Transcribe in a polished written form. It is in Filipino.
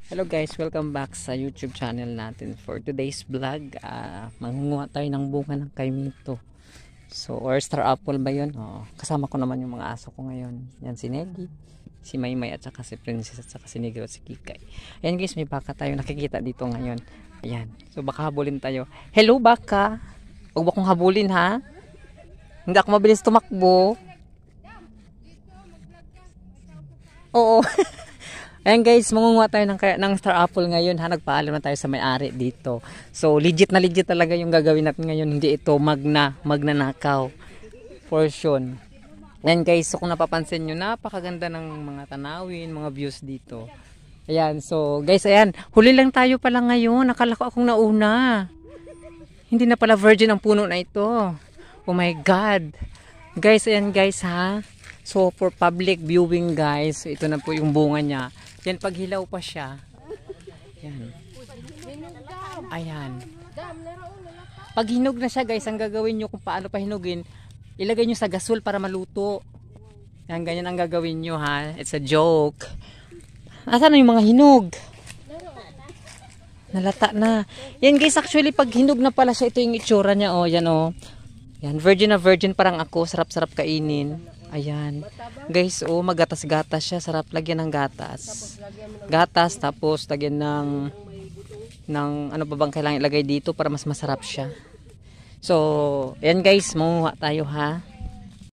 Hello guys, welcome back sa YouTube channel natin. For today's vlog, mangunguha tayo ng bunga ng kaimito. So, or star apple ba yun? Kasama ko naman yung mga aso ko ngayon. Yan si Negi, si Maymay at saka si Princess at saka si Negro at si Kikay. Ayan guys, may baka tayo nakikita dito ngayon. Ayan, so baka habulin tayo. Hello baka! Huwag ba kong habulin ha? Hindi ako mabilis tumakbo. Oo. Ayan guys, mangunguha tayo ng star apple ngayon ha. Nagpaalam na tayo sa may-ari dito. So legit na legit talaga yung gagawin natin ngayon. Hindi ito magnanakaw. Portion. Ayan guys, so kung napapansin nyo, napakaganda ng mga tanawin, mga views dito. Ayan, so guys, ayan. Huli lang tayo pala ngayon. Nakala ko akong nauna. Hindi na pala virgin ang puno na ito. Oh my God. Guys, ayan guys ha. So for public viewing guys, ito na po yung bunga niya. Yan, pag hilaw pa siya. Yan. Ayan. Pag hinog na siya guys, ang gagawin nyo kung paano pa hinugin, ilagay nyo sa gasol para maluto. Yan, ganyan ang gagawin nyo ha. It's a joke. Asan na yung mga hinog? Nalata na. Yan guys, actually pag hinog na pala siya, ito yung itsura niya. Oh, yan oh. Yan, virgin na virgin parang ako. Sarap-sarap kainin. Ayan. Guys, oh, magatas-gatas siya. Sarap lagyan ng gatas. Gatas, tapos lagyan ng ano pa bang kailangan ilagay dito para mas masarap siya. So, ayan guys, manguha tayo ha.